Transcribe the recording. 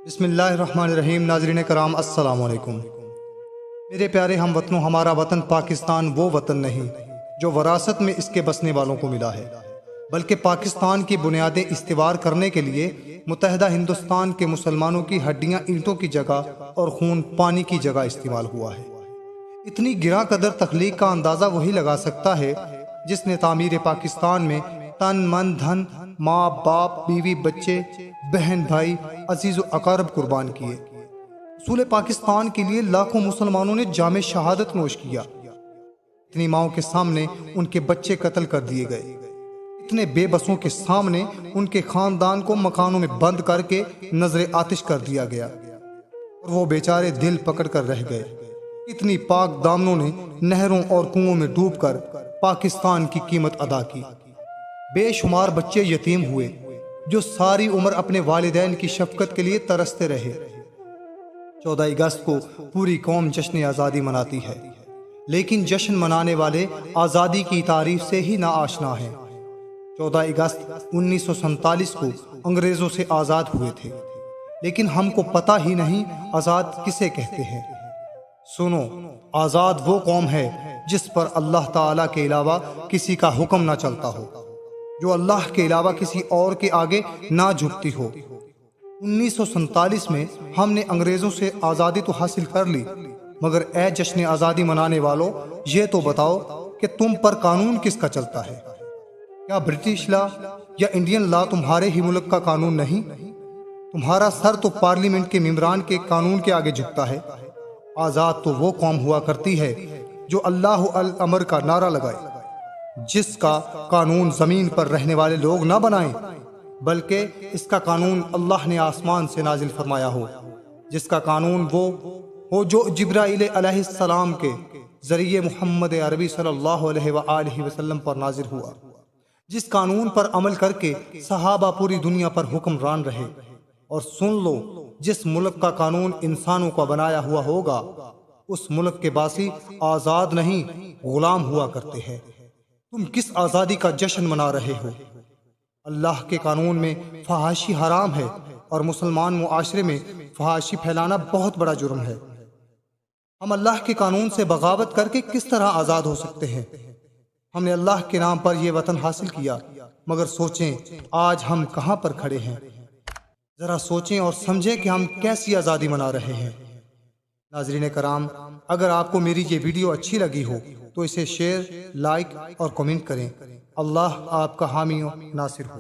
بسم اللہ الرحمن الرحیم۔ ناظرین کرام السلام علیکم۔ میرے پیارے ہم وطنوں، ہمارا وطن پاکستان وہ وطن نہیں جو وراثت میں اس کے بسنے والوں کو ملا ہے، بلکہ پاکستان کی بنیادیں استوار کرنے کے لیے متحدہ ہندوستان کے مسلمانوں کی ہڈیاں اینٹوں کی جگہ اور خون پانی کی جگہ استعمال ہوا ہے۔ اتنی گراں قدر تخلیق کا اندازہ وہی لگا سکتا ہے جس نے تعمیر پاکستان میں تن من دھن، ماں باپ، بیوی بچے، بہن بھائی، عزیز و اقارب قربان کیے۔ اصول پاکستان کے لیے لاکھوں مسلمانوں نے جام شہادت نوش کیا۔ اتنی ماؤں کے سامنے ان کے بچے قتل کر دیے گئے، اتنے بے بسوں کے سامنے ان کے خاندان کو مکانوں میں بند کر کے نظر آتش کر دیا گیا اور وہ بیچارے دل پکڑ کر رہ گئے۔ اتنی پاک دامنوں نے نہروں اور کنووں میں ڈوب کر پاکستان کی قیمت ادا کی۔ بے شمار بچے یتیم ہوئے جو ساری عمر اپنے والدین کی شفقت کے لیے ترستے رہے۔ 14 اگست کو پوری قوم جشن آزادی مناتی ہے، لیکن جشن منانے والے آزادی کی تعریف سے ہی ناآشنا ہیں۔ 14 اگست 1947 کو انگریزوں سے آزاد ہوئے تھے، لیکن ہم کو پتہ ہی نہیں آزاد کسے کہتے ہیں۔ سنو، آزاد وہ قوم ہے جس پر اللہ تعالیٰ کے علاوہ کسی کا حکم نہ چلتا ہو، جو اللہ کے علاوہ کسی اور کے آگے نہ جھکتی ہو۔ 1947 میں ہم نے انگریزوں سے آزادی تو حاصل کر لی، مگر اے جشن آزادی منانے والوں، یہ تو بتاؤ کہ تم پر قانون کس کا چلتا ہے؟ کیا برٹش لا یا انڈین لا تمہارے ہی ملک کا قانون نہیں؟ تمہارا سر تو پارلیمنٹ کے ممبران کے قانون کے آگے جھکتا ہے۔ آزاد تو وہ قوم ہوا کرتی ہے جو اللہ الامر کا نعرہ لگائے، جس کا قانون زمین پر رہنے والے لوگ نہ بنائیں، بلکہ اس کا قانون اللہ نے آسمان سے نازل فرمایا ہو، جس کا قانون وہ ہو جو جبرائیل علیہ السلام کے ذریعے محمد عربی صلی اللہ علیہ وآلہ وسلم پر نازل ہوا، جس قانون پر عمل کر کے صحابہ پوری دنیا پر حکمران رہے۔ اور سن لو، جس ملک کا قانون انسانوں کا بنایا ہوا ہوگا، اس ملک کے باسی آزاد نہیں غلام ہوا کرتے ہیں۔ تم کس آزادی کا جشن منا رہے ہو؟ اللہ کے قانون میں فحاشی حرام ہے، اور مسلمان معاشرے میں فحاشی پھیلانا بہت بڑا جرم ہے۔ ہم اللہ کے قانون سے بغاوت کر کے کس طرح آزاد ہو سکتے ہیں؟ ہم نے اللہ کے نام پر یہ وطن حاصل کیا، مگر سوچیں آج ہم کہاں پر کھڑے ہیں۔ ذرا سوچیں اور سمجھیں کہ ہم کیسی آزادی منا رہے ہیں۔ ناظرین کرام، اگر آپ کو میری یہ ویڈیو اچھی لگی ہو تو اسے شیئر، لائک اور کمنٹ کریں۔ اللہ آپ کا حامی و ناصر ہو۔